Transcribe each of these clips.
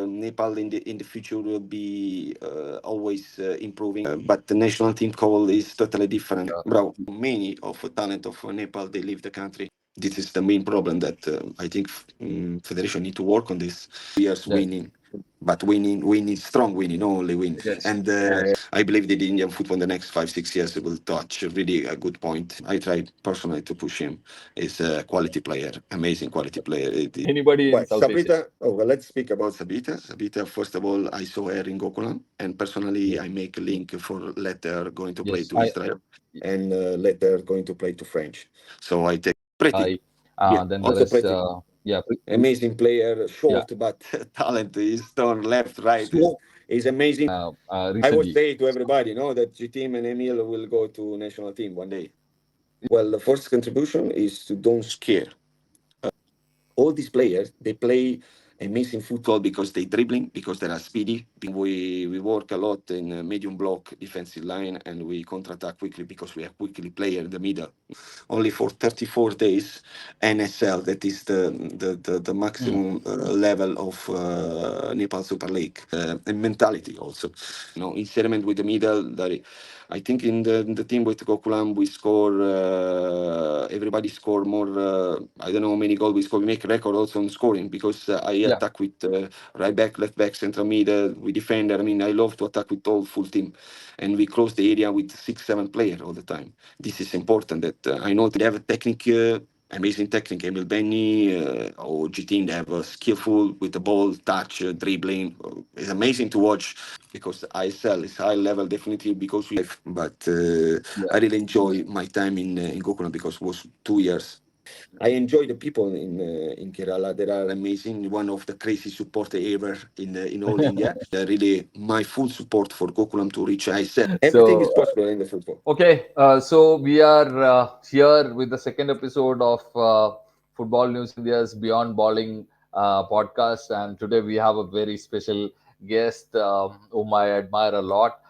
Nepal in the future will be always improving. But the national team call is totally different. Bro, many of the talent of Nepal, they leave the country. This is the main problem that I think federation need to work on this. Years Yes. winning, but winning, strong winning, not only win. Yes. And I believe that the Indian football in the next 5 6 years will touch really a good point. I tried personally to push him. He's a quality player, amazing quality player. Anybody in Well, South Asia? Sabita, oh, well, let's speak about Sabita. Sabita, first of all, I saw her in Gokulam, and personally, Yes. I make a link for later going to play Yes. to Israel and later going to play to French. So I take Pretty. I Yeah, then there also is Pretty. Amazing player, yeah, short, but talent is turn left, right. Is amazing. I was recently. say to everybody, that the team and Emil will go to national team one day. Well, the first contribution is to don't scare all these players. They play amazing football because they dribbling, because they are speedy. We work a lot in medium block defensive line, and we counter attack quickly because we have quickly player in the middle. Only for 34 days, NSL, that is the maximum level of Nepal Super League, and mentality also. Experiment with the middle. I think in the team with Gokulam, we score. Everybody score more. I don't know how many goals we score. We make record also on scoring because I Yeah. attack with right back, left back, central mid. We defender. I mean, I love to attack with all full team, and we close the area with 6 7 players all the time. This is important. That I know they have a technique. Amazing technique, Emil Benny or GT, they have a skillful with the ball, touch, dribbling. It's amazing to watch because ISL is high level definitely because we have. But I really enjoy my time in Gokulam because it was 2 years. I enjoy the people in Kerala. They are amazing. One of the crazy supporter ever in all India. Really, my full support for Gokulam to reach ISL. Everything is So possible in the football. okay, so we are here with the second episode of Football News India's Beyond Bowling podcast, and today we have a very special guest whom I admire a lot.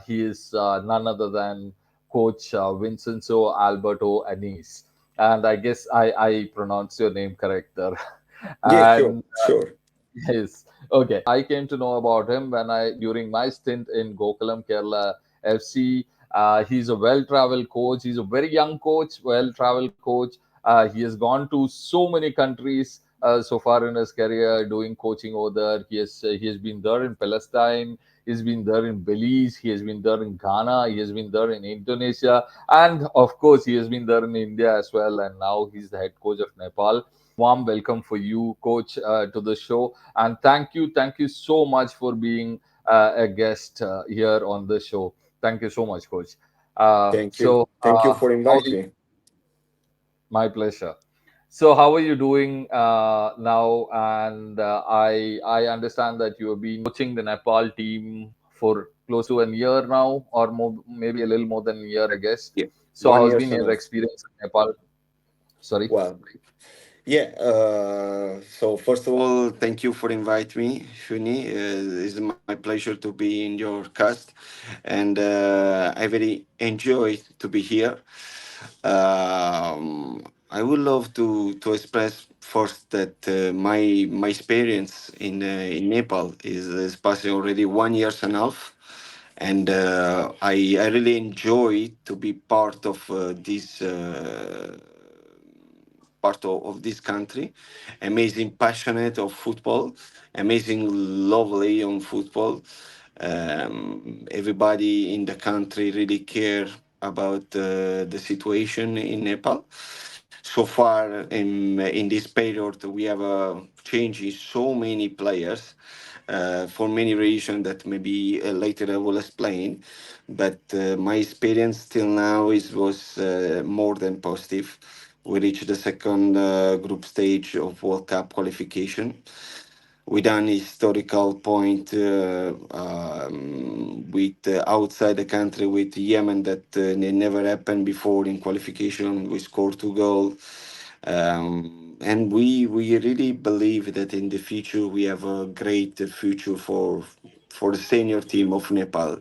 He is none other than Coach Vincenzo Alberto Annese, and I guess I pronounced your name correct there. Yeah, sure, And sure. yes, okay. I came to know about him when I during my stint in Gokulam Kerala FC. He's a well-traveled coach. He's a very young coach, well-traveled coach. He has gone to so many countries so far in his career, doing coaching over there. He has been there in Palestine. He's been there in Belize. He has been there in Ghana. He has been there in Indonesia, and of course, he has been there in India as well. And now he's the head coach of Nepal. Warm welcome for you, Coach, to the show, and thank you so much for being a guest here on the show. Thank you so much, Coach. Thank you. Thank you for How inviting me. my pleasure. So, how are you doing now? And I understand that you have been coaching the Nepal team for close to a year now, or more, maybe a little more than a year, I guess. Yeah, So, one how's year been and your a half. experience in Nepal? Sorry. Well, yeah. So first of all, thank you for inviting me, Shuni. It's my pleasure to be in your cast, and I very enjoy to be here. I would love to express first that my experience in Nepal is passing already 1 year and a half, and I really enjoy to be part of this. Part of this country, amazing passionate of football, amazing lovely on football. Everybody in the country really care about the situation in Nepal. So far in this period, we have changed so many players for many reasons that maybe later I will explain. But my experience till now was more than positive. We reached the second group stage of World Cup qualification. We done historical point with outside the country with Yemen that never happened before in qualification. We scored 2 goals. And we really believe that in the future we have a great future for the senior team of Nepal.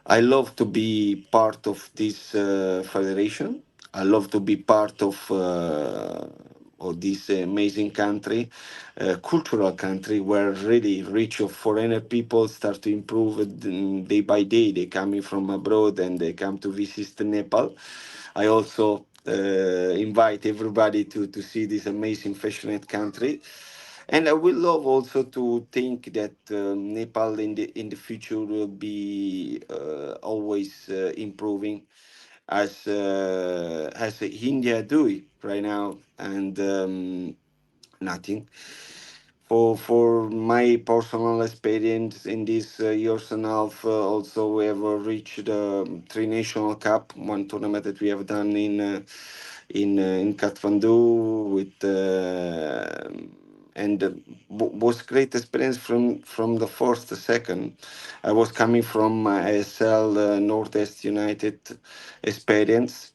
I love to be part of this federation. I love to be part of of this amazing country, cultural country, where really rich of foreigner people start to improve day by day. They coming from abroad and they come to visit Nepal. I also invite everybody to see this amazing passionate country. And I would love also to think that Nepal in the future will be always improving as India do it right now, and nothing. For my personal experience in this years and a half, also we have reached the three national cup, one tournament that we have done in Kathmandu with and was great experience from the first to second. I was coming from ISL Northeast United experience,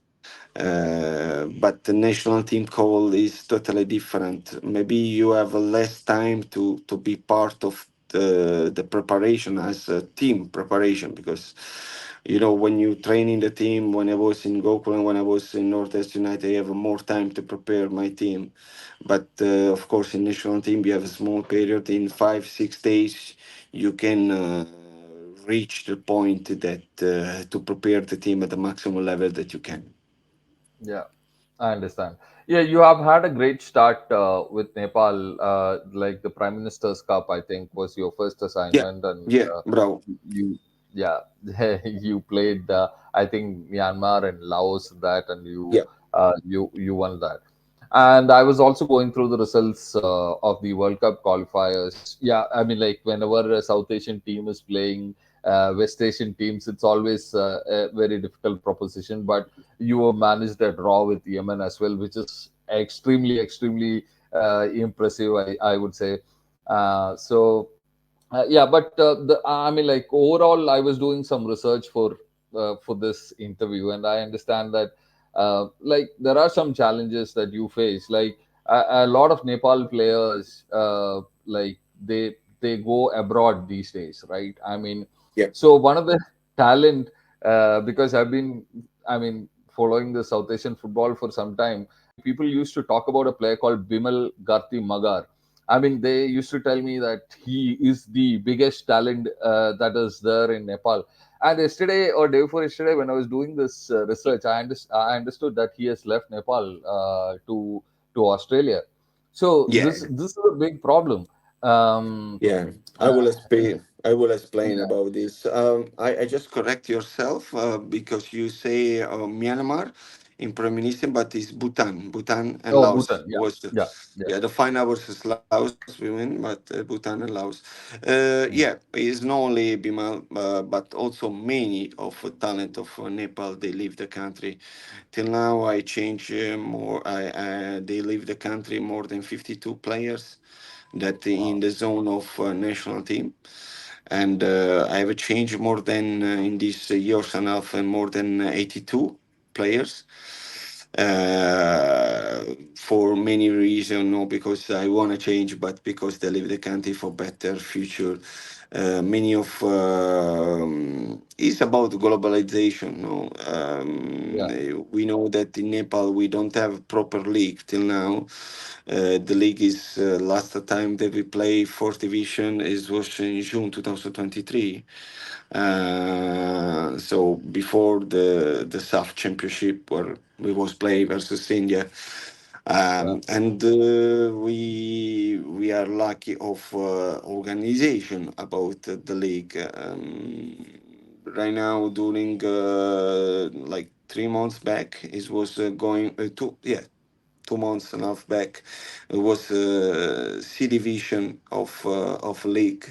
but the national team call is totally different. Maybe you have less time to be part of the preparation as a team preparation, because when you train in the team, when I was in Gokulam, when I was in Northeast United, I have more time to prepare my team. But of course, in national team, you have a small period. In 5 6 days, you can reach the point that to prepare the team at the maximum level that you can. Yeah, I understand. Yeah, you have had a great start with Nepal. Like the Prime Minister's Cup, I think, was your first Yeah, assignment, and yeah, bro. you, yeah, you played. I think Myanmar and Laos that, and Yeah, you won that. And I was also going through the results of the World Cup qualifiers. Yeah, I mean, like whenever a South Asian team is playing West Asian teams, it's always a very difficult proposition. But you were managed a draw with Yemen as well, which is extremely impressive, I would say. Yeah, but I mean, like overall, I was doing some research for this interview, and I understand that like there are some challenges that you face. Like a lot of Nepal players, like they go abroad these days, right? I mean, yeah, so one of the talent, because I've been, I mean, following the South Asian football for some time. People used to talk about a player called Bimal Gharti Magar. I mean, they used to tell me that he is the biggest talent that is there in Nepal. And yesterday or day before yesterday, when I was doing this research, I understood that he has left Nepal to Australia. So yeah. this is a big problem. Um, Yeah, I uh, will explain. I will explain yeah. about this. I just correct yourself because you say Myanmar in Prime Minister, but it's Bhutan. Bhutan and Oh, Laos Bhutan. Yeah, was yeah, yeah. yeah, the final versus Laos we win, but Bhutan and Laos. Yeah, Mm. it's not only Bimal, but also many of the talent of Nepal. They leave the country. Till now, I change more. They leave the country more than 52 players that in Wow. the zone of national team. And I have a change more than in this years and a half, more than 82 players for many reasons, not because I want to change, but because they leave the country for better future. Many of it's about globalization. No, Yeah. we know that in Nepal we don't have proper league till now. The league is last time that we play fourth division is was in June 2023. So before the SAFF Championship where we was play versus India, Yeah. and we are lucky of organization about the league. Right now, during like 3 months back, it was going to yeah 2 months and a half back. It was C division of league.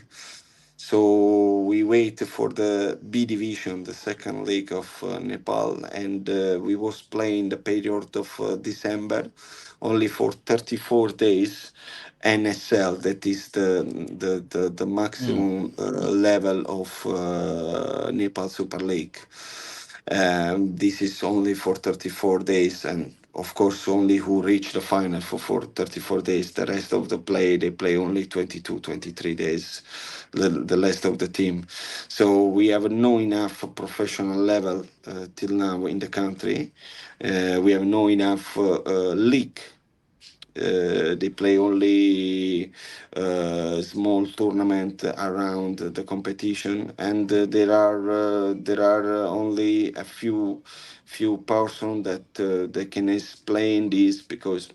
So we wait for the B division, the second league of Nepal, and we was playing the period of December, only for 34 days. NSL, that is the Mm. maximum level of Nepal Super League. This is only for 34 days, and of course, only who reach the final for 34 days. The rest of the play, they play only 22, 23 days, the rest of the team. So we have no enough professional level till now in the country. We have no enough league They play only small tournament around the competition, and there are only a few person that they can explain this, because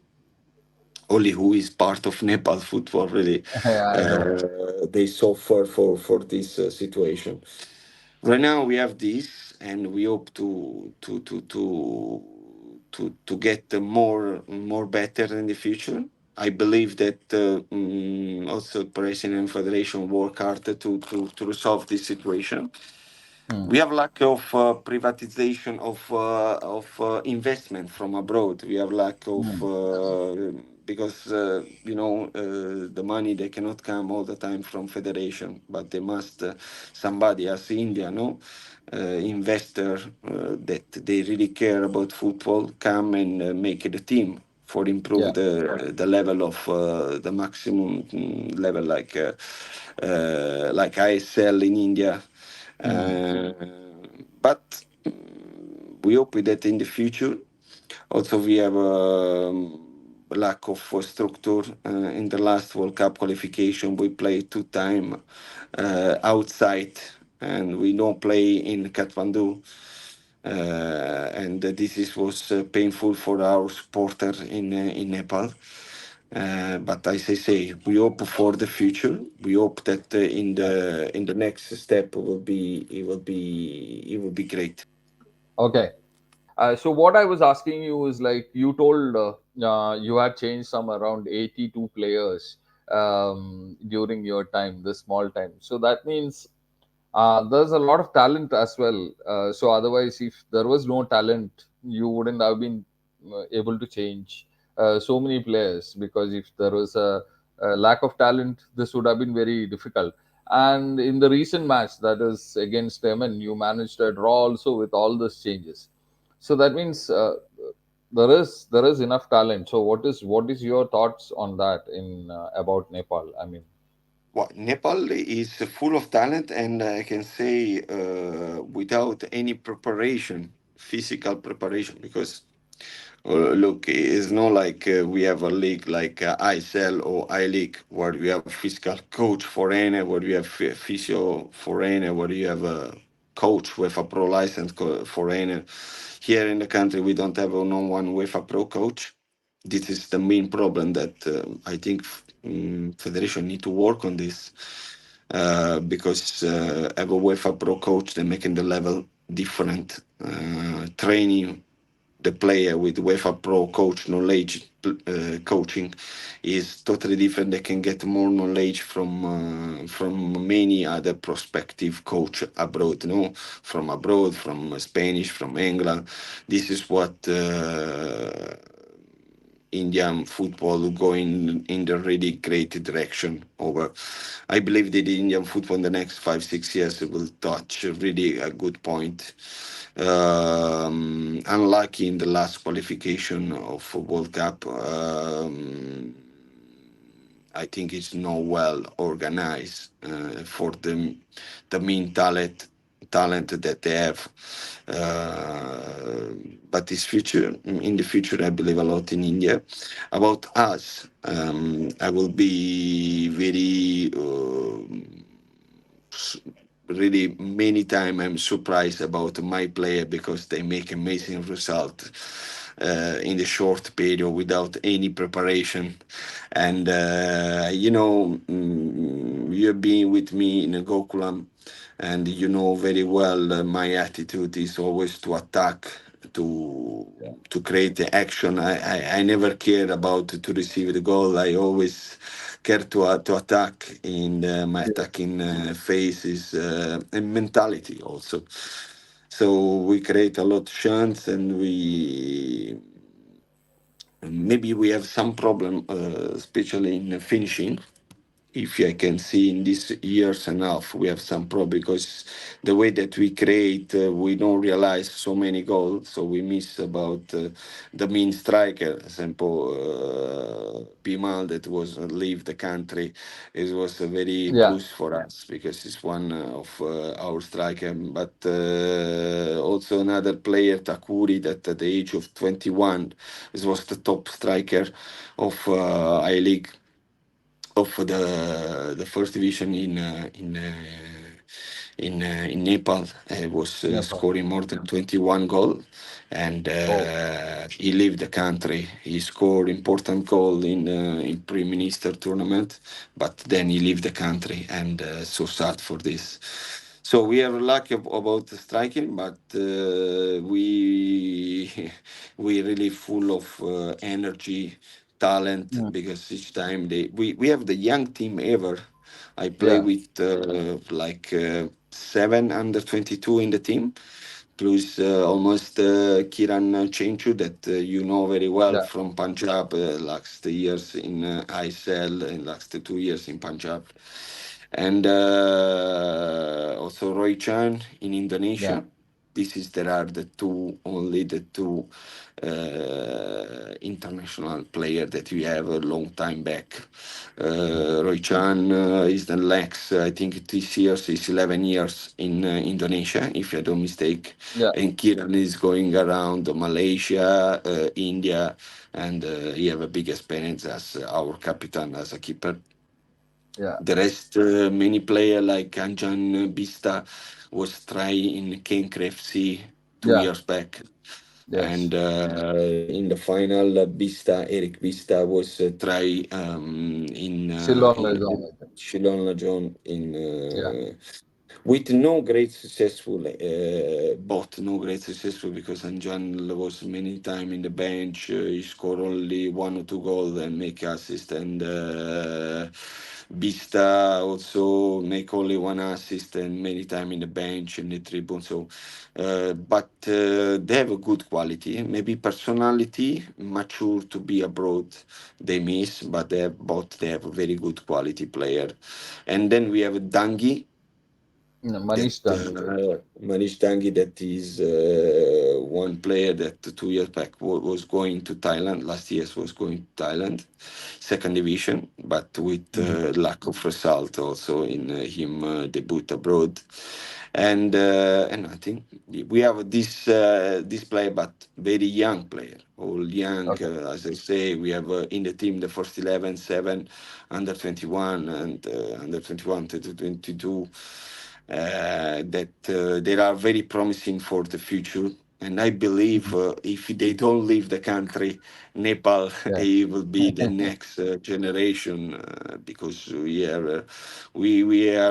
only who is part of Nepal football really I know. they suffer for this situation. Right now we have this, and we hope to get more better in the future. I believe that also President and Federation work hard to resolve this situation. Hmm. We have lack of privatization of investment from abroad. We have lack of Hmm. because the money, they cannot come all the time from federation, but they must somebody as India, no, investor that they really care about football, come and make the team for improve Yeah. the level of the maximum level, like ISL in India. Hmm. uh, but we hope that in the future, also we have lack of structure. In the last World Cup qualification, we played 2 time outside, and we don't play in Kathmandu. And this was painful for our supporter in Nepal. But as I say, we hope for the future. We hope that in the next step it will be great. Okay. So what I was asking you is like you told you had changed some around 82 players during your time, this small time. So that means there's a lot of talent as well. So otherwise, if there was no talent, you wouldn't have been able to change so many players, because if there was a lack of talent, this would have been very difficult. And in the recent match, that is against Yemen, you managed a draw also with all these changes. So that means there is enough talent. So what is your thoughts on that in about Nepal? I mean, Well, Nepal is full of talent, and I can say without any preparation, physical preparation, because look, it's not like we have a league like ISL or I-League, where we have physical coach foreigner, where we have physio foreigner, where you have a coach with a pro license foreigner. Here in the country, we don't have no one with a pro coach. This is the main problem that I think federation need to work on this, because have a UEFA Pro coach, they're making the level different. Training the player with UEFA Pro coach knowledge, coaching is totally different. They can get more knowledge from many other prospective coach abroad, no, from abroad, from Spanish, from England. This is what Indian football going in the really great direction over. I believe that the Indian football in the next 5 6 years will touch really a good point. Unlucky in the last qualification of World Cup. I think it's not well organized for the main talent that they have. Uh, but in the future, I believe a lot in India. About us, I will be very. Really many time I'm surprised about my player, because they make amazing result in the short period without any preparation. And you have been with me in Gokulam, and you know very well my attitude is always to attack, to yeah, to create the action. I never care about to receive the goal. I always care to attack. In my yes, attacking phase is and mentality also. So we create a lot of chance, and maybe we have some problem, especially in finishing. if I can see in this years and a half, we have some problem because the way that we create, we don't realize so many goals, so we miss about the main striker. Example, Bimal that was leave the country. It was a very Yeah, plus for us because it's one of our striker. But also another player, Thakuri, that at the age of 21, it was the top striker of I-League of the first division in Nepal. Was Nepal. scoring more than 21 goal, and Oh, he left the country. He scored important goal in Prime Minister tournament, but then he left the country, and so sad for this. So we are lucky about the striking, but we we really full of energy, talent, mm, because each time we have the young team ever. I play yeah, with like 7 under 22 in the team, plus almost Kiran Chenchu that you know very well yeah, from Punjab, last years in ISL and last 2 years in Punjab, and also Roy Chan in yeah. Indonesia. This is there are the two only the two international player that we have a long time back. Mm, Roy Chan is the next, I think this year is 11 years in Indonesia, if I don't mistake. yeah, And Kiran is going around Malaysia, India, and he have a big experience as our captain, as a keeper. yeah. The rest, many player like Anjan, Bista was try in Kenkre FC two Yeah. years back, Yes. and in the final, Bista, Eric Bista was try Shillong in Lajong, I think. Shillong Lajong in Yeah. with no great successful, both no great successful because Anjan was many time in the bench. He scored only 1 or 2 goals and make assist, and Bista also make only one assist and many time in the bench in the tribune. So, but they have a good quality, maybe personality, mature to be abroad. They miss, but they have a very good quality player. And then we have Dangi that Manish Dangi. Manish Dangi, that is one player that 2 years back was going to Thailand. Last year was going to Thailand, second division, but with Mm, lack of result also in him debut abroad. And I think we have this player, but very young player, all young. okay. As I say, we have in the team the first 11, 7, under 21, and under 21 to 22 that they are very promising for the future. And I believe Mhm. if they don't leave the country, Nepal Yeah. it will be the next generation because we are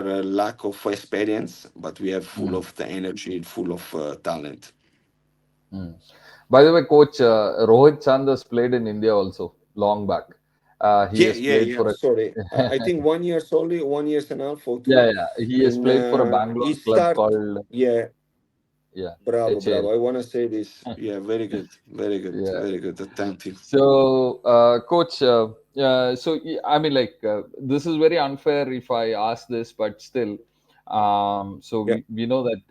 a lack of experience, but we are full Mm, of the energy, full of talent. mm. By the way, coach, Rohit Chandas played in India also long back. He Yeah, has yeah, played yeah. for a Sorry, I think 1 years only, 1 years and a half or yeah, two. yeah. He has In played for a he Bangalore club start, called yeah. yeah Bravo, HAL. bravo. I want to say this. Yeah, very good, very good, Yeah. very good. Thank you. So, coach, I mean, like, this is very unfair if I ask this, but still, so Yeah. we know that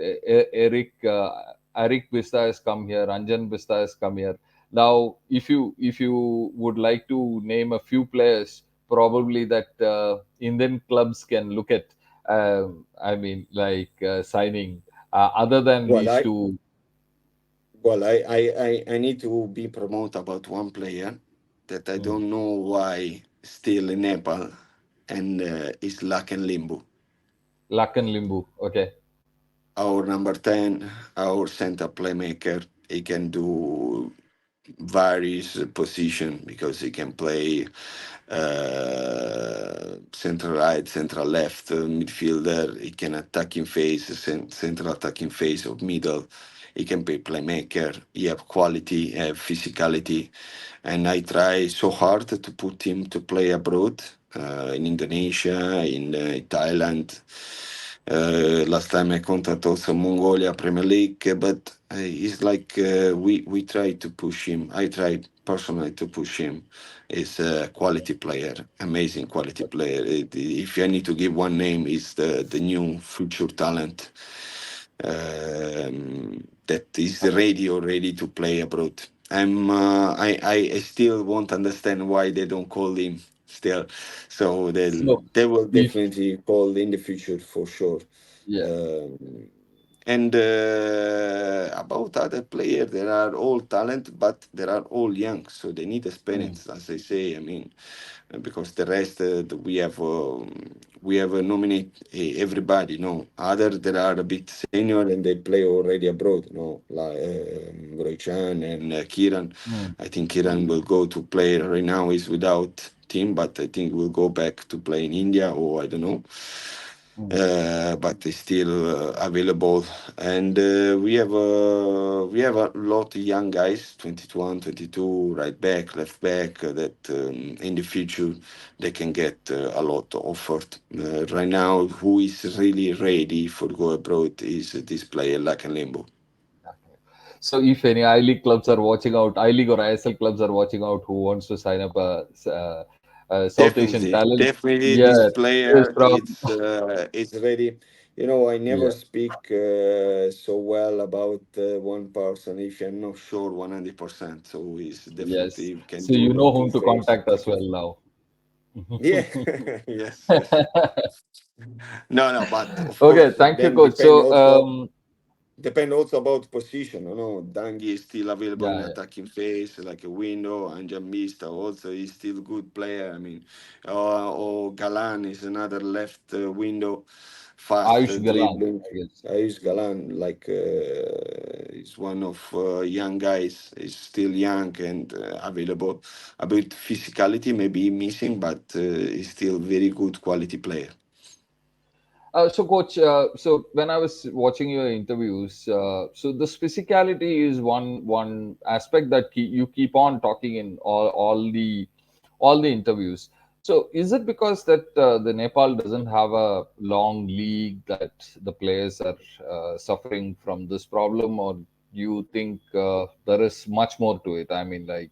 Arik Bista has come here, Anjan Bista has come here. Now, if you would like to name a few players, probably that Indian clubs can look at, I mean, like signing other than Well, these I two. I need to be promote about one player that I Mm, don't know why still in Nepal, and is Laken Limbu. Lakan Limbu, okay. Our number 10, our center playmaker. He can do various position because he can play central right, central left, midfielder. He can attack in phase, central attacking phase of middle. He can be playmaker. He have quality, have physicality, and I try so hard to put him to play abroad, in Indonesia, in Thailand. Last time I contact also Mongolia Premier League, but it's like we try to push him. I tried. personally to push him. Is a quality player, amazing quality player. If I need to give one name, is the new future talent that is ready to play abroad. I still won't understand why they don't call him still. So So they will if definitely call in the future for sure. yeah. Um, and about other players, they are all talent, but they are all young, so they need Mm, experience, as I say. I mean, because the rest we have nominate everybody. No, other that are a bit senior and they play already abroad. No, like Rohit and Kiran. mm, I think Kiran will go to play right now. Is without team, but I think will go back to play in India or I don't know, mm. but it's still available. And we have a lot of young guys, 21, 22, right back, left back, that in the future they can get a lot offered. Right now, who is really ready for go abroad is this player like Limbo. So if any I-League clubs are watching out, I-League or ISL clubs are watching out who wants to sign up a South Asian Definitely, talent, definitely, this yeah, is player from it's ready. You know, I never yeah, speak so well about one person if I'm not sure 100%. So he's yes. definitely can So you do know two whom to face. contact as well now. Yeah, yes, yes. No, no, but of Okay, course, thank you, then coach. So depend also about position. You know, Dangi is still available in yeah, attacking phase, like a window. Anjan Bista also is still good player. I mean, or Galan is another left window, fast Ayush Galan, dribbling. I guess. I use Galan like is one of young guys. Is still young and available. A bit physicality maybe missing, but is still very good quality player. So, coach, so when I was watching your interviews, so the physicality is one aspect that you keep on talking in all the interviews. So, is it because that the Nepal doesn't have a long league that the players are suffering from this problem, or do you think there is much more to it? I mean, like,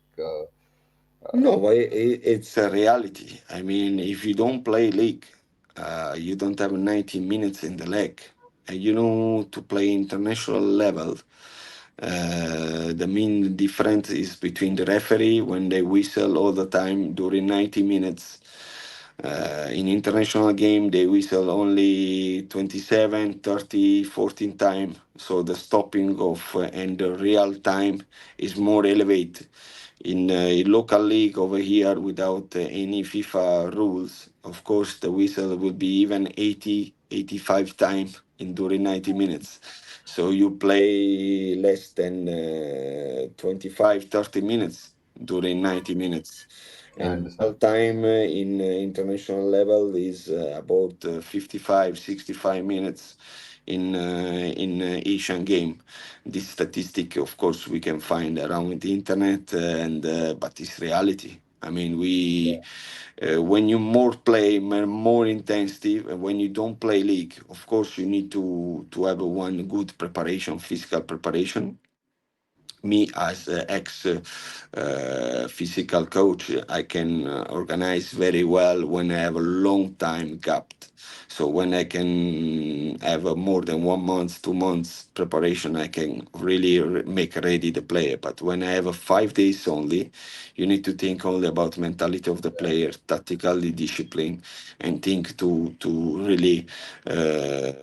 No, it's a reality. I mean, if you don't play league, you don't have 90 minutes in the leg. And you know, to play international level, the main difference is between the referee when they whistle all the time during 90 minutes. In international game, they whistle only 27, 30, 14 time. So the stopping of and the real time is more elevated in a local league over here without any FIFA rules. Of course, the whistle will be even 80, 85 times in during 90 minutes. So you play less than 25, 30 minutes during 90 minutes. I And understand. real time in international level is about 55, 65 minutes in Asian game. This statistic, of course, we can find around the internet, and but it's reality. I mean, we when you more play, more intensity. When you don't play league, of course, you need to have a one good preparation, physical preparation. Me as an ex physical coach, I can organize very well when I have a long time gap. So when I can have a more than 1 month, 2 months preparation, I can really make ready the player. But when I have a 5 days only, you need to think only about mentality of the player, tactically discipline, and think to really uh,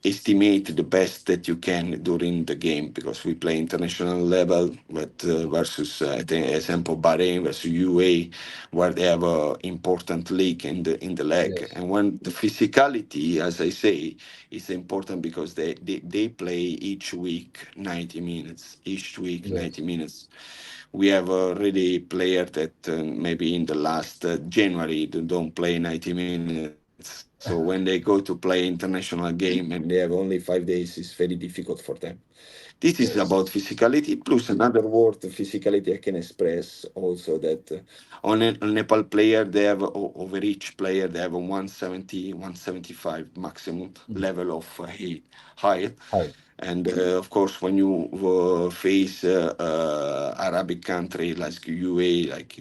estimate the best that you can during the game, because we play international level with versus the example Bahrain versus UA, where they have a important league in the leg. Yes, And when the physicality, as I say, is important because they play each week 90 minutes, each week yes, 90 minutes. We have already player that maybe in the last January they don't play 90 minutes. So when they go to play international game and they have only 5 days, it's very difficult for them. This is about yes. physicality. Plus another word, physicality, I can express also that on Nepal player, they have over each player, they have a 170, 175 maximum Mm. level of height. Hi. And of course, when you face Arabic country like UAE, like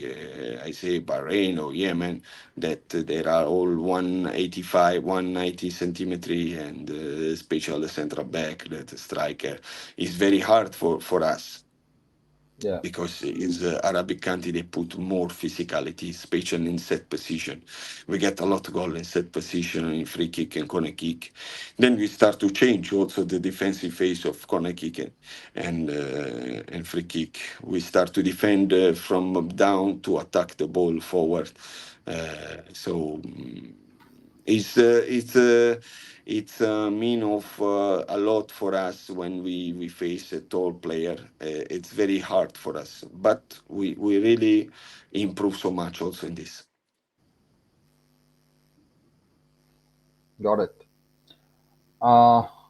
I say Bahrain or Yemen, that there are all 185, 190 centimeter, and especially the central back, that striker, is very hard for us, Yeah. because in the Arabic country they put more physicality, especially in set position. We get a lot of goal in set position, in free kick and corner kick. Then we start to change also the defensive phase of corner kick and free kick. We start to defend from down to attack the ball forward. So it's mean of a lot for us when we face a tall player. It's very hard for us, but we really improve so much also in this. Got it.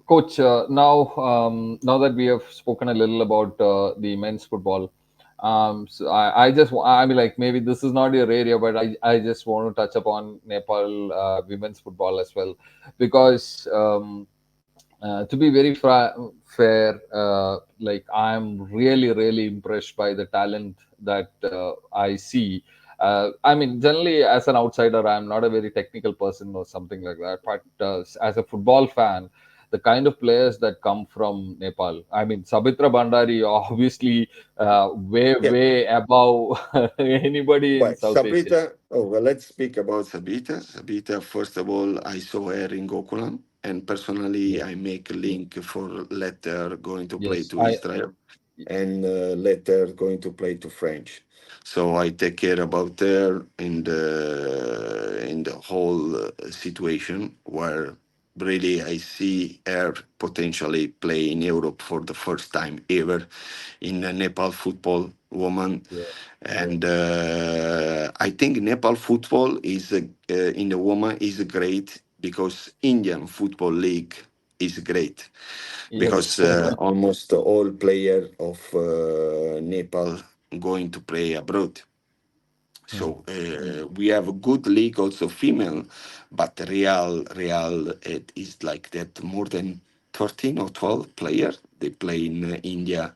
Coach, now that we have spoken a little about the men's football, so I mean, like, maybe this is not your area, but I just want to touch upon Nepal women's football as well, because to be very fair, like, I'm really impressed by the talent that I see. I mean, generally, as an outsider, I'm not a very technical person or something like that. But as a football fan, the kind of players that come from Nepal, I mean, Sabitra Bhandari, obviously, Yeah. way above anybody in Well, South Asia. Sabita. Oh, well, let's speak about Sabita. Sabita, first of all, I saw her in Gokulam, and personally, Yes, I make a link for later going to play yes, to Israel, and later going to play to French. So I take care about her in the whole situation, where really I see her potentially play in Europe for the first time ever in a Nepal football woman. yeah, And I think Nepal football is in the woman is great, because Indian football league is great, because yes, almost all player of Nepal going to play abroad. Hmm. So we have a good league also female, but Real it is like that, more than 13 or 12 player they play in India,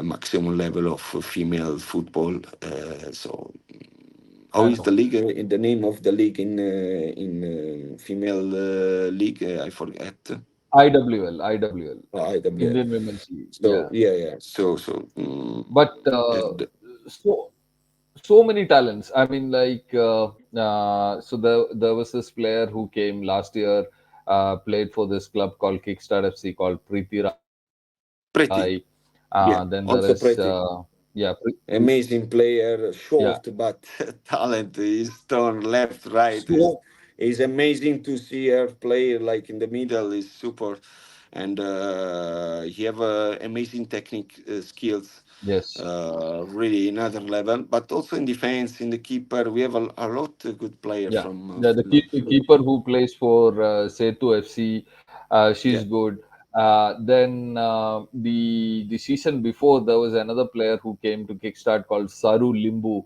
maximum level of female football. So how I is the know. league? In the name of the league in female league, I forget. IWL, IWL. Indian Women's League. So Yeah, yeah, yeah. but And so many talents. I mean, like, so there was this player who came last year, played for this club called Kickstart FC, called Priti Rai. pretty, Then there is yeah, also pretty. yeah, Amazing player, yeah. short but talent. Is turn left, right. So Is amazing to see her play. Like in the middle is super, and he have amazing technique skills. yes, Really another level. But also in defense, in the keeper, we have a lot of good player yeah, from. yeah. The keeper who plays for Setu FC, she's Yeah, good. Then the season before, there was another player who came to kickstart called Saru Limbu,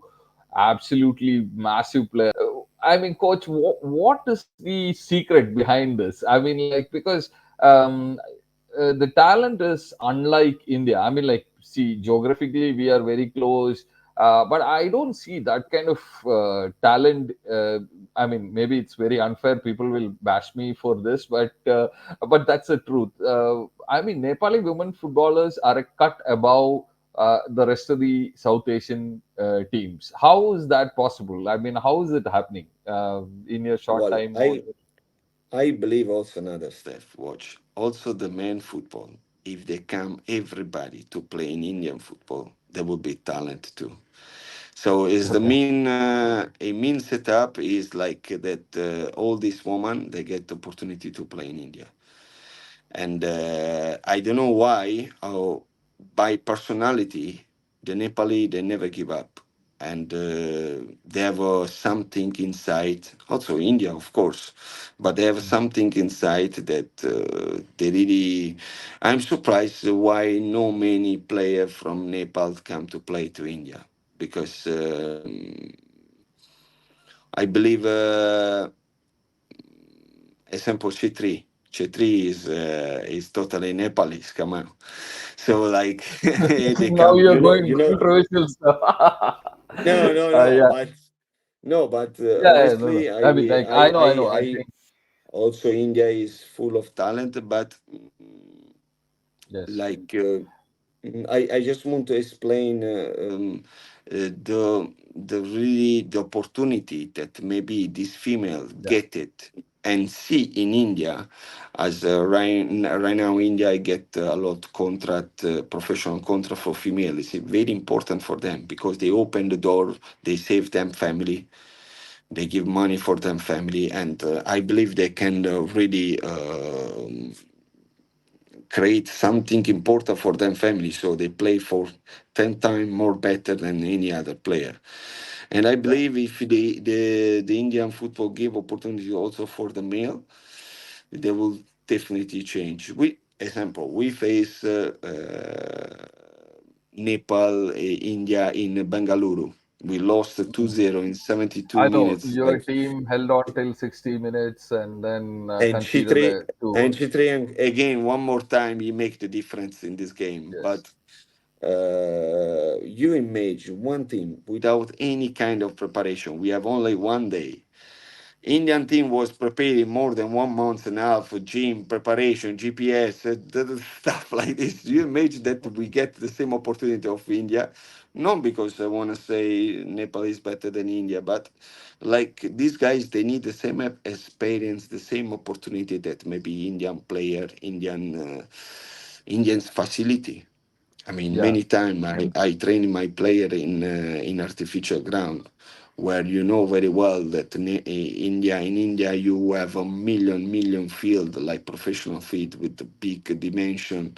absolutely massive player. I mean, coach, what is the secret behind this? I mean, like, because um, the talent is unlike India. I mean, like, see, geographically we are very close, but I don't see that kind of talent. I mean, maybe it's very unfair. People will bash me for this, but that's the truth. I mean, Nepali women footballers are a cut above the rest of the South Asian teams. How is that possible? I mean, how is it happening in your short well, time over? I believe also another step. Watch also the men football. If they come everybody to play in Indian football, there will be talent too. So is the Okay. mean setup is like that. All these women they get the opportunity to play in India, and I don't know why. By personality, the Nepali they never give up, and they have something inside. Also India, of course, but they have something inside that they really. I'm surprised why no many players from Nepal come to play to India, because I believe example Chhetri. Chetri is totally Nepalese. Come on, so like they Now come, you're going you know. controversial stuff. No, no, no, Yeah, but no, but yeah, no, no. honestly, I mean, like, I know. I I think also India is full of talent, but yes, like I just want to explain the really the opportunity that maybe this female yeah, get it and see in India, as right now India get a lot contract professional contract for female. It's very important for them because they open the door, they save them family, they give money for them family, and I believe they can really create something important for them family, so they play for 10 times more better than any other player. And I yeah, believe if the Indian football give opportunity also for the male, they will definitely change. We example, we face Nepal, India in Bengaluru. We lost mm. 2-0 in 72 I know minutes. your Like, team held on till 60 minutes and then and conceded Chitri, the two and goals. Chitri again one more time he make the difference in this game. Yes, But you imagine one team without any kind of preparation. We have only one day. Indian team was preparing more than 1 month and a half for gym preparation, GPS, stuff like this. You imagine that we get the same opportunity of India, not because I want to say Nepal is better than India, but like these guys, they need the same experience, the same opportunity that maybe Indian player, Indians facility. I mean, yeah, many times I train my player in artificial ground, where you know very well that in India you have a million field like professional field with the big dimension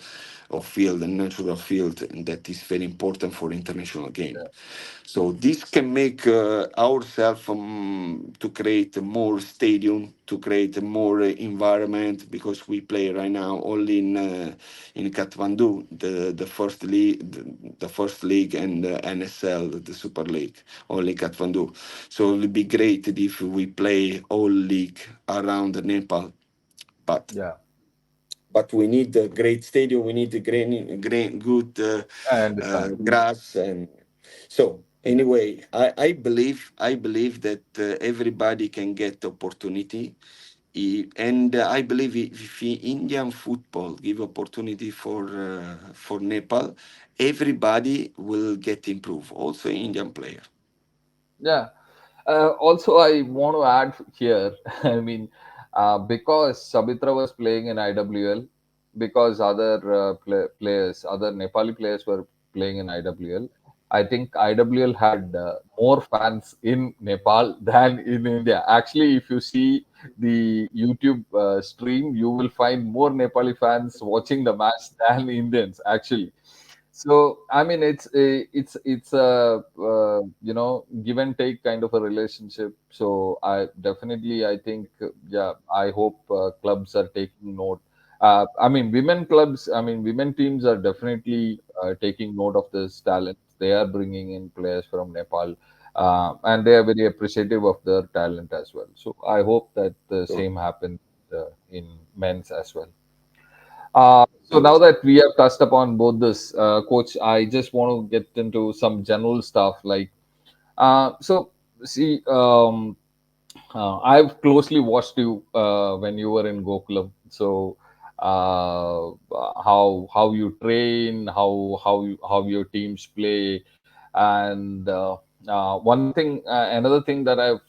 of field and natural field, and that is very important for international game. yeah, So this can make ourselves to create more stadium, to create more environment, because we play right now only in Kathmandu, the first league, the first league, and the NSL, the Super League, only Kathmandu. So it would be great if we play all league around Nepal, but yeah. we need a great stadium. We need a good I understand. grass, and so Yeah, anyway, I believe that everybody can get opportunity. And I believe if Indian football give opportunity for Nepal, everybody will get improved. Also, Indian player. yeah. Also, I want to add here. I mean, because Sabitra was playing in IWL, because other players, other Nepali players were playing in IWL. I think IWL had more fans in Nepal than in India. Actually, if you see the YouTube stream, you will find more Nepali fans watching the match than Indians. Actually, so I mean, it's a give and take kind of a relationship. So I think yeah, I hope clubs are taking note. I mean, women teams are definitely taking note of this talent. They are bringing in players from Nepal, and they are very appreciative of their talent as well. So I hope that the So, same happens in men's as well. So so now that we have touched upon both this, coach, I just want to get into some general stuff. Like, so see, I've closely watched you when you were in Gokulam. So, how you train, how your teams play, and one thing, another thing that I've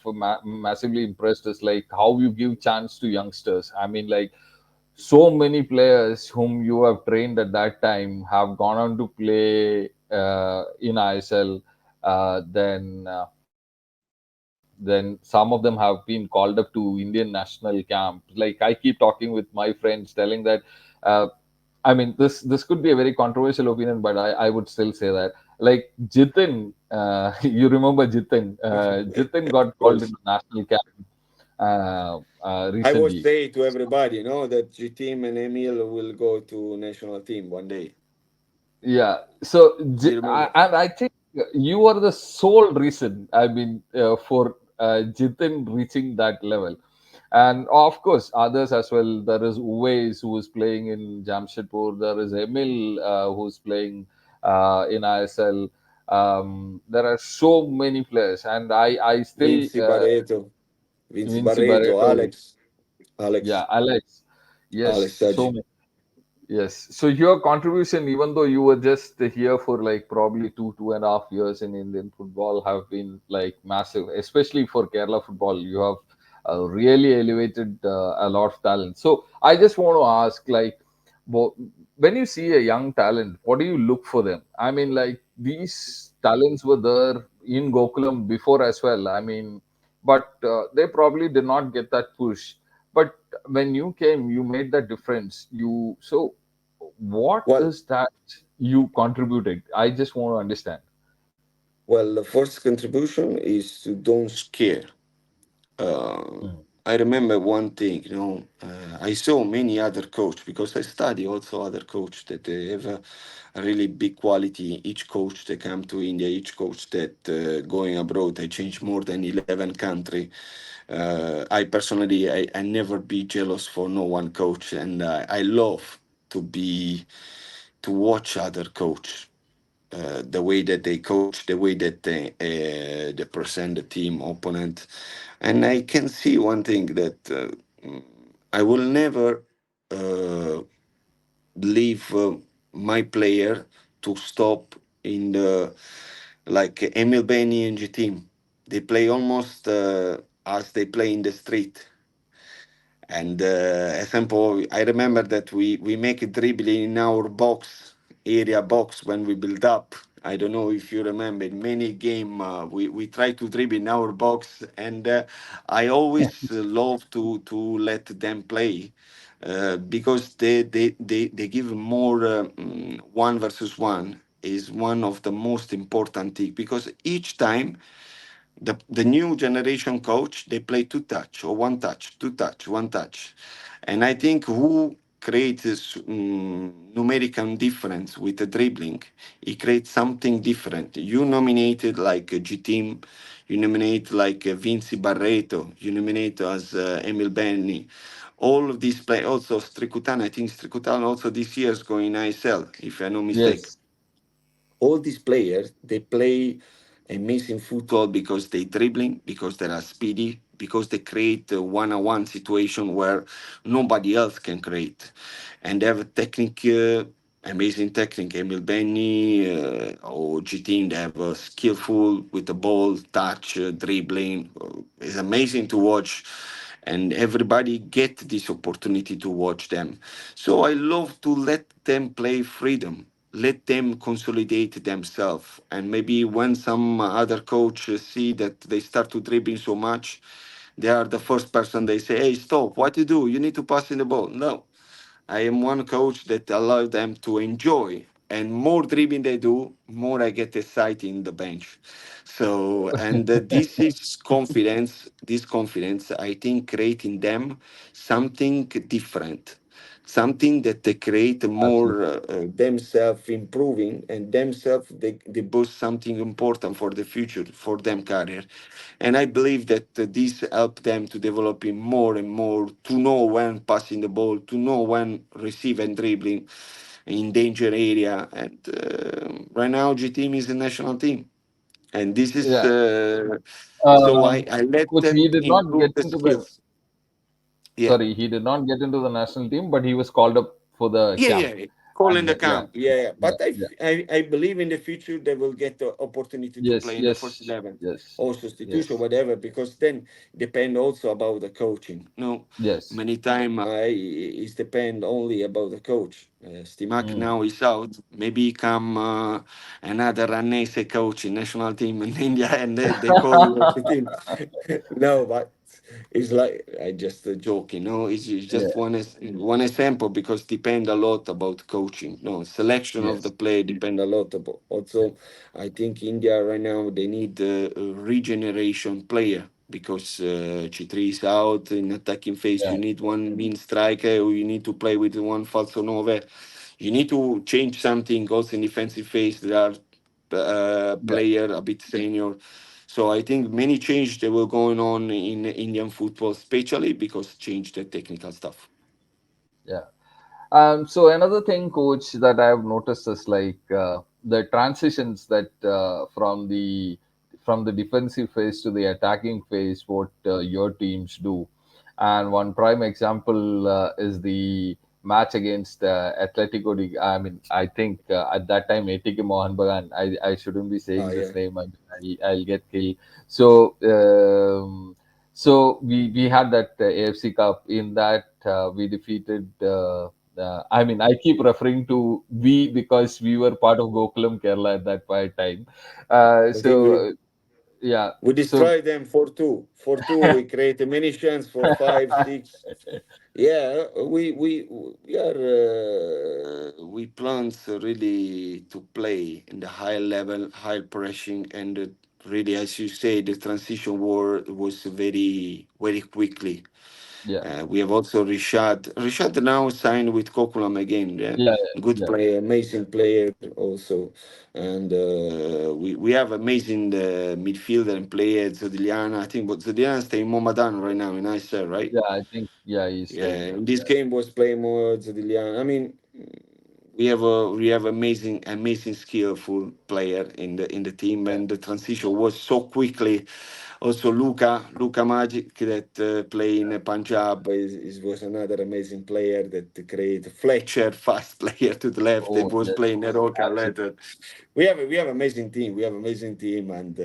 massively impressed is like how you give chance to youngsters. I mean, like so many players whom you have trained at that time have gone on to play in ISL. Then some of them have been called up to Indian national camp. Like I keep talking with my friends, telling that. Uh, I mean, this could be a very controversial opinion, but I would still say that. Like Jitin, you remember Jitin? Jitin got of called in course, the national camp I was recently. say to everybody, that G team and Emil will go to national team one day. Yeah. So, You remember? and I think you are the sole reason, I mean, for Jitin reaching that level. And of course others as well. There is Uwais who is playing in Jamshedpur. There is Emil who's playing in ISL. There are so many players, and I still Vinci Barreto, Vinci Vinci Barreto, Barreto. Yeah, Alex, Alex. Yes, Alex so Saji. many. Yes. So your contribution, even though you were just here for like probably 2.5 years in Indian football, have been like massive, especially for Kerala football. You have really elevated a lot of talent. So I just want to ask, like, wo- when you see a young talent, what do you look for them? I mean, like these talents were there in Gokulam before as well. I mean, but they probably did not get that push. But when you came, you made that difference. You so what Well, is that you contributed? I just want to understand. well, the first contribution is to don't scare. Uh, Mm. I remember one thing, I saw many other coach because I study also other coach that they have a really big quality. Each coach that come to India, each coach that going abroad, I change more than 11 country. I personally, I never be jealous for no one coach, and I love to be to watch other coach, the way that they coach, the way that they present the team opponent, and I can see one thing that I will never uh, leave my player to stop in the like Emil Benny and G team. They play almost as they play in the street. And example, I remember that we make a dribbling in our box, area box when we build up. I don't know if you remember, in many game we try to dribble in our box, and I always love to let them play because they give more one versus one is one of the most important thing because each time the new generation coach they play two touch or one touch, two touch, one touch, and I think who creates this numerical difference with the dribbling, he creates something different. You nominated like G team, you nominate like Vinci Barreto, you nominate as Emil Benny. All of these play also Strikutan. I think Strikutan also this year is going ISL, if I'm no mistake. Yes, All these players they play amazing football because they dribbling, because they are speedy, because they create a one-on-one situation where nobody else can create, and they have a technique. Amazing technique. Emil Benny or G-Team, they have a skillful with the ball, touch, dribbling. It's amazing to watch, and everybody get this opportunity to watch them. So I love to let them play freedom, let them consolidate themselves, and maybe when some other coach see that they start to dribbling so much, they are the first person they say, "Hey, stop! What you do? You need to pass in the ball." No, I am one coach that allow them to enjoy, and more dribbling they do, more I get excited in the bench. So, and this is confidence. This confidence, I think, creating them something different, something that they create more absolutely. themselves improving and themselves they boost something important for the future for them career. And I believe that this help them to developing more and more, to know when passing the ball, to know when receive and dribbling in danger area. And right now G team is a national team, and this is Yeah. so Um, I let Coach, he them did not get improve the into the skills. Yeah. sorry, he did not get into the national team, but he was called up for the Yeah, camp. yeah, call in And the yeah, camp. Yeah, yeah. yeah, But I, yeah. I believe in the future they will get the opportunity to Yes, play in the first yes, 11 yes, or substitution, yes, whatever, because then depend also about the coaching. No, yes. many time I is depend only about the coach. Stimac Mm. now is out. Maybe come another Annese coach in national team in India, and they call you the team. No, but it's like I just joke, It's just Yeah, one example because depend a lot about coaching. No, selection of the yes, play depend a lot about. Also, I think India right now they need a regeneration player because Chhetri is out in attacking phase. yeah, You need one mean striker, or you need to play with one falso nove. You need to change something also in defensive phase. There are yeah, player a bit senior. So I think many changes that were going on in Indian football, especially because changed the technical stuff. Yeah. So another thing, coach, that I've noticed is like the transitions that from the defensive phase to the attacking phase, what your teams do. And one prime example is the match against Atletico. I mean, I think at that time ATK Mohun Bagan. I shouldn't be saying Ah, this yeah. name. I'll get killed. So. So we had that AFC Cup. In that we defeated. I mean, I keep referring to we because we were part of Gokulam Kerala at that point time. I think Yeah, we so destroyed them 4-2. 4-2. We created many chances for 5, 6. Yeah, we plan really to play in the high level, high pressing, and really, as you say, the transition war was very quickly. yeah, We have also Rishad. Rishad now signed with Kokulam again. Yeah, yeah, good yeah, player, amazing player also, and we have amazing midfielder and player Zodiliana. I think, but Zodiliana staying in Momadan right now in ISL, right? yeah. I think yeah, he's staying Yeah, there. in this game was playing more Zodiliana. I mean, we have amazing skillful player in the team, Yeah, and the transition was so quickly. Also Luca Magic that play in Punjab was another amazing player that created Fletcher, fast player to the left that oh was yes, playing Roca absolutely. later. We have amazing team. We have amazing team, and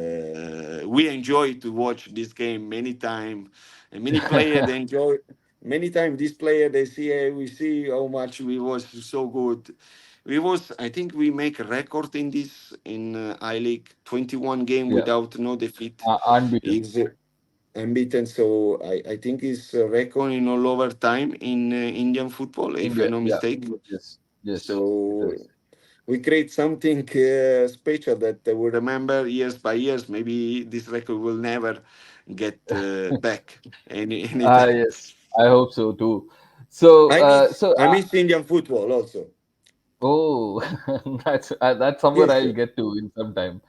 we enjoy to watch this game many time. And many players they enjoy. Many times this player they see we see how much we was so good. We was I think we make a record in this in I-League 21 game Yeah, without no defeat. unbeaten. Is unbeaten. So I think it's a record in all over time in Indian football, if India. I'm not Yeah, mistaken. yes, yes, it So is. we create something special that we remember years by years. Maybe this record will never get back Ah, anytime. yes, I hope so too. So, I miss Indian football also. oh, that's somewhere Yes. I'll get to in some time.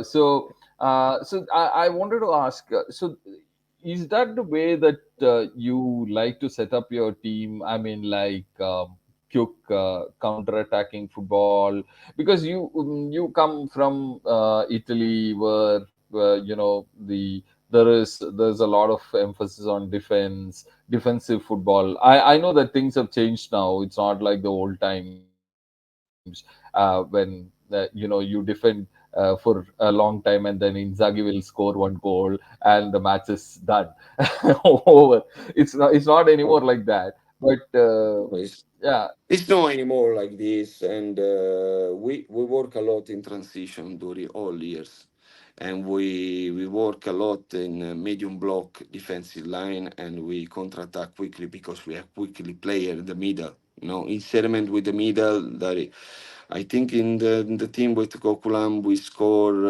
So I wanted to ask. So, is that the way that you like to set up your team? I mean, like quick counter-attacking football, because you come from Italy, where there's a lot of emphasis on defensive football. I know that things have changed now. It's not like the old times when you defend for a long time, and then Inzaghi will score one goal and the match is done over. It's not anymore like that. But It's, yeah, it's not anymore like this, and we work a lot in transition during all years, and we work a lot in medium block defensive line, and we counter attack quickly because we have quickly player in the middle. Insertion with the middle. I think in the team with Gokulam we score.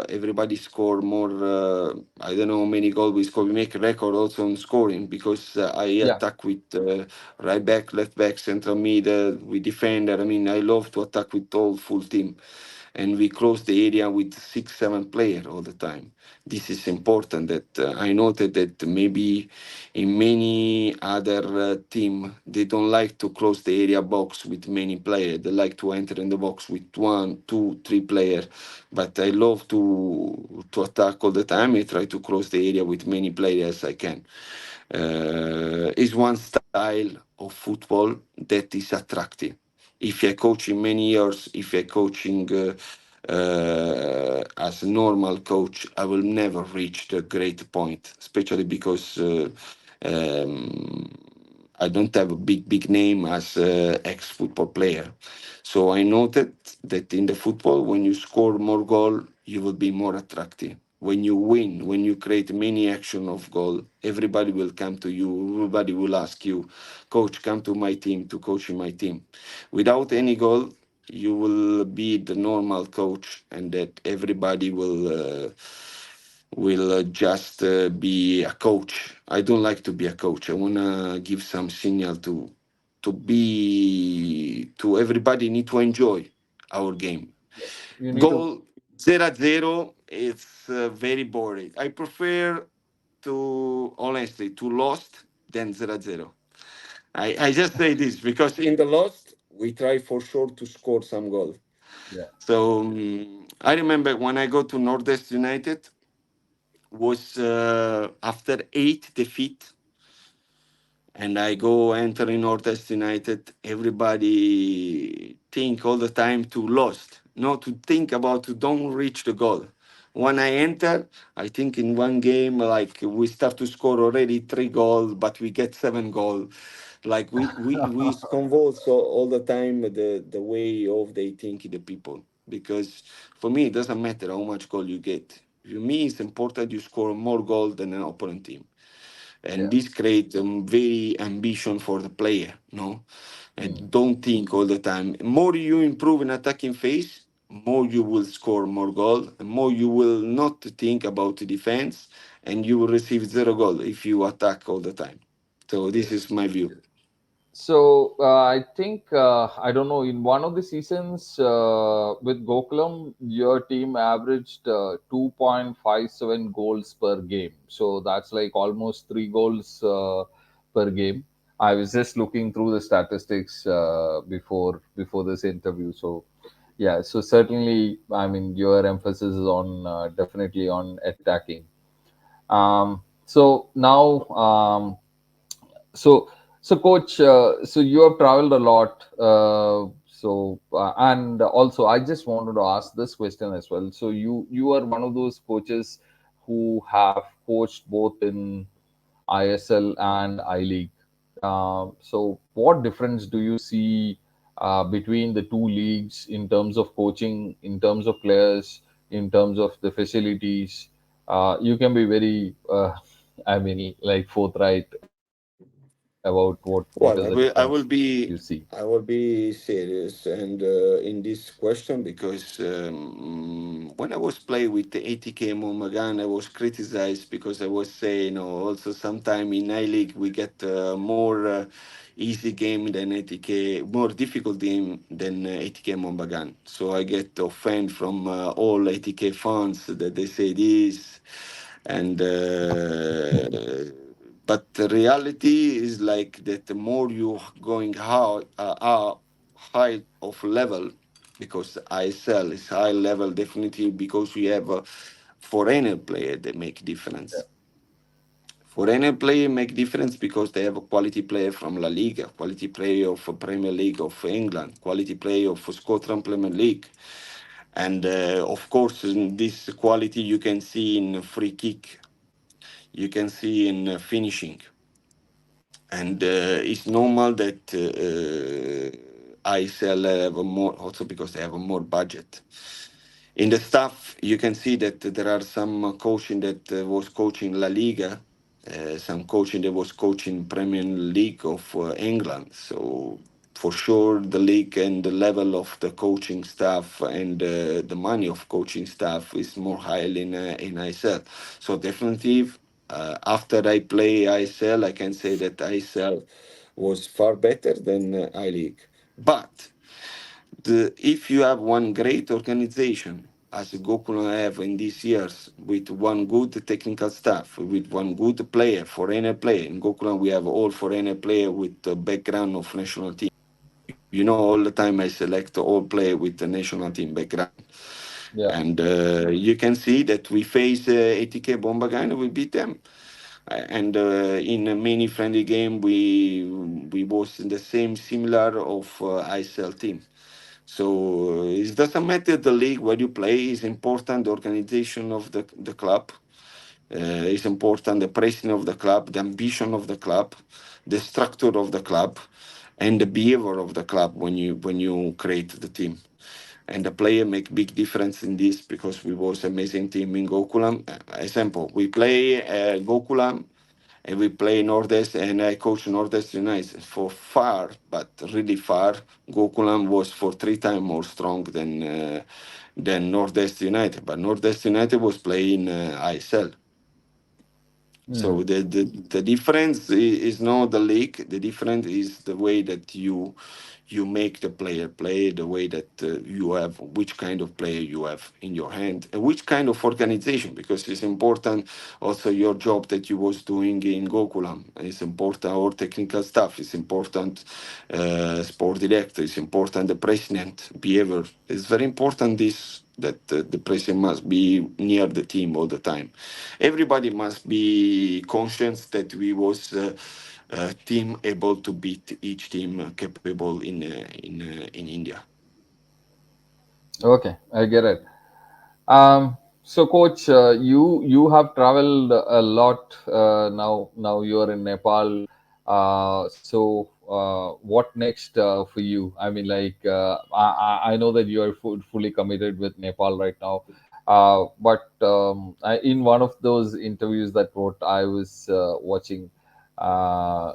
Everybody score more. I don't know how many goals we score. We make a record also on scoring because I yeah, attack with right back, left back, central mid. We defender. I mean, I love to attack with all full team, and we close the area with 6, 7 player all the time. This is important. That I noted that maybe in many other team they don't like to close the area box with many players. They like to enter in the box with 1, 2, 3 player. But I love to attack all the time. I try to close the area with many players as I can. Is one style of football that is attractive. If you're coaching many years, if you're coaching as a normal coach, I will never reach the great point, especially because um, I don't have a big name as ex football player. So I noted that in the football, when you score more goal, you will be more attractive. When you win, when you create many action of goal, everybody will come to you. Everybody will ask you, coach, come to my team to coach in my team. Without any goal, you will be the normal coach, and that everybody will just be a coach. I don't like to be a coach. I wanna give some signal to everybody need to enjoy our game. yes. You need to Goal. 0-0, it's very boring. I prefer to, honestly, to lost than 0-0. I just say this because in the lost, we try for sure to score some goal. Yeah. So I remember when I go to Nordest United, was after 8 defeat, and I go enter in Northwest United, everybody think all the time to lost, not to think about to don't reach the goal. When I enter, I think in one game, like we start to score already 3 goals, but we get 7 goals. Like we convulse all the time the way of they think the people. Because for me, it doesn't matter how much goal you get. For me, it's important you score more goals than an opponent team, and Yeah. this creates very ambition for the player, no, Mm. and don't think all the time. More you improve in attacking phase, more you will score more goal, and more you will not think about the defense, and you will receive 0 goal if you attack all the time. So this is Yes. my view. So I think I don't know. In one of the seasons with Gokulam, your team averaged 2.57 goals per game. So that's like almost 3 goals per game. I was just looking through the statistics before this interview. So yeah, so certainly, I mean, your emphasis is on definitely on attacking. So now. So so coach, so you have traveled a lot, and also I just wanted to ask this question as well. So you are one of those coaches who have coached both in ISL and I-League. So what difference do you see between the two leagues in terms of coaching, in terms of players, in terms of the facilities? You can be very I mean, like forthright about what is the difference Well, you see. I will be serious and in this question because when I was playing with the ATK Mohun Bagan, I was criticized because I was saying, also sometime in I-League we get more easy game than ATK, more difficult game than ATK Mohun Bagan. So I get offended from all ATK fans that they say this, and but the reality is like that the more you going high of level, because ISL is high level definitely because we have a foreigner player that make difference. Foreigner player make difference because they have a quality player from La Liga, quality player of Premier League of England, quality player of Scotland Premier League. And of course, in this quality you can see in free kick, you can see in finishing, and it's normal that ISL have a more, also because they have a more budget. In the staff, you can see that there are some coaching that was coaching La Liga, some coaching that was coaching Premier League of England. So for sure, the league and the level of the coaching staff and the money of coaching staff is more high in ISL. So definitely, after I play ISL, I can say that ISL was far better than I-League. But if you have one great organization, as Gokulam have in these years, with one good technical staff, with one good player, foreigner player, in Gokulam we have all foreigner player with the background of national team. All the time I select all player with the national team background. Yeah. And you can see that we face ATK Bombagan, we beat them. And in many friendly game, we was in the same similar of ISL team. So it doesn't matter the league where you play. It's important the organization of the club. It's important the pressing of the club, the ambition of the club, the structure of the club, and the behavior of the club when you create the team. And the player make big difference in this because we was amazing team in Gokulam. Example, we play Gokulam and we play Nordest, and I coach Nordest United for far, but really far. Gokulam was for 3 times more strong than Nordest United, but Nordest United was playing ISL. So Mm. the difference is not the league. The difference is the way that you make the player play, the way that you have, which kind of player you have in your hand, and which kind of organization. Because it's important also your job that you was doing in Gokulam. It's important our technical staff. It's important sport director. It's important the president behavior. It's very important this that the president must be near the team all the time. Everybody must be conscious that we was team able to beat each team capable in India. Okay, I get it. So, coach, you have traveled a lot now. Now you are in Nepal. What next for you? I mean, like I know that you are fully committed with Nepal right now. In one of those interviews that what I was watching,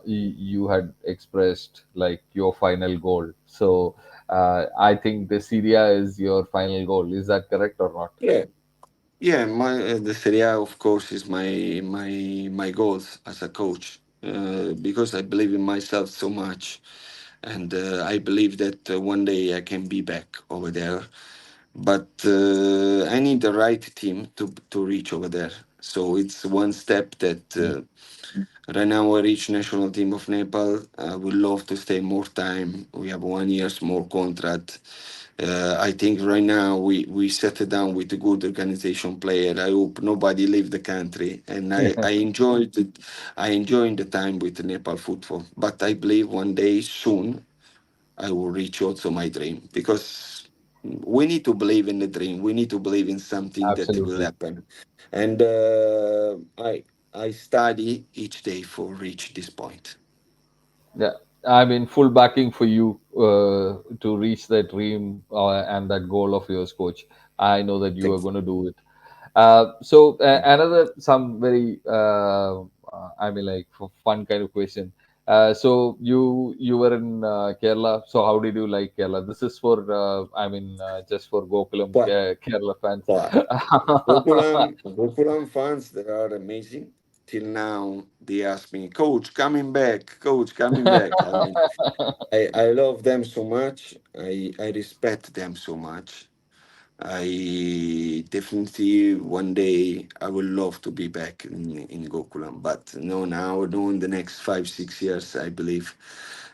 you had expressed like your final goal. So I think the Syria is your final goal. Is that correct or not? Yeah, yeah. The Serie A, of course, is my goals as a coach because I believe in myself so much, and I believe that one day I can be back over there. But I need the right team to reach over there. So it's one step that. Right now, we reach national team of Nepal. We love to stay more time. We have 1 year more contract. I think right now we settle down with a good organization player. I hope nobody leave the country, and I enjoyed the time with Nepal football. But I believe one day soon I will reach also my dream because we need to believe in the dream. We need to believe in something that will Absolutely. happen, and I study each day for reach this point. Yeah. I mean, full backing for you to reach that dream and that goal of yours, coach. I know that you are Thanks. going to do it. Another some very I mean like fun kind of question. You were in Kerala. So how did you like Kerala? This is for just for Gokulam But Kerala fans. but Gokulam fans they are amazing. Till now they ask me, Coach, coming back. I mean, I love them so much. I respect them so much. I definitely one day I would love to be back in Gokulam, but no now, no in the next 5 6 years I believe.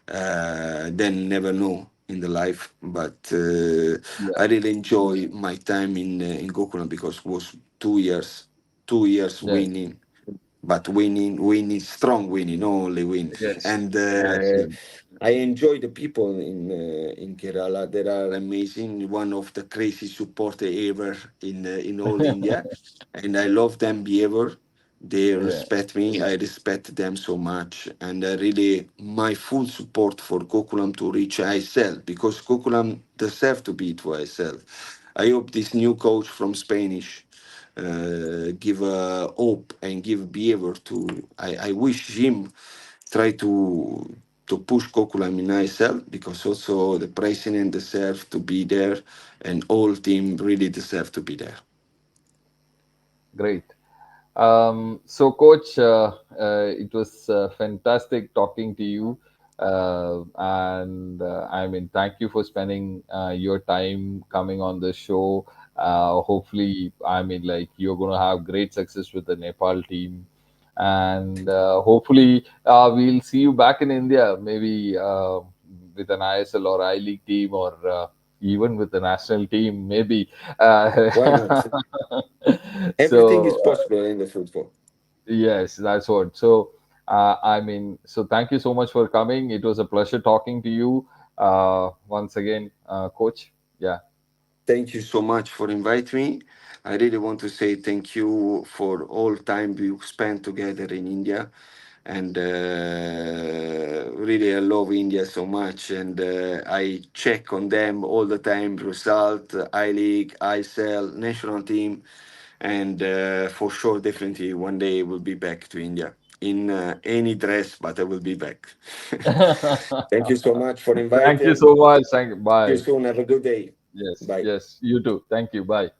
Then never know in the life, but Yeah. I really enjoy my time in Gokulam because it was 2 years, 2 years Yes. winning, but winning, strong winning, not only win. Yes. And Absolutely. I enjoy the people in Kerala. They are amazing. One of the crazy supporter ever in all India, and I love them behavior. They Yeah. respect me. I respect them so much, and really my full support for Gokulam to reach ISL because Gokulam deserve to be to ISL. I hope this new coach from Spanish give hope and give behavior to. I wish him try to push Gokulam in ISL because also the president deserve to be there and all team really deserve to be there. Great. Coach, it was fantastic talking to you. I mean, thank you for spending your time coming on the show. Hopefully, I mean, like, you're going to have great success with the Nepal team. And hopefully, we'll see you back in India, maybe with an ISL or I-League team or even with the national team, maybe. Why not? Everything is so, possible in the football. Yes, that's what. So thank you so much for coming. It was a pleasure talking to you once again, coach. Yeah, Thank you so much for inviting me. I really want to say thank you for all time we spent together in India. And really, I love India so much. And I check on them all the time result, I-League, ISL, national team. And for sure, definitely one day we'll be back to India in any dress, but I will be back. Thank you so much for thank you inviting. so much. Thank you. See you Bye. soon. Have a good day. Yes, Bye. yes. You too. Thank you. Bye.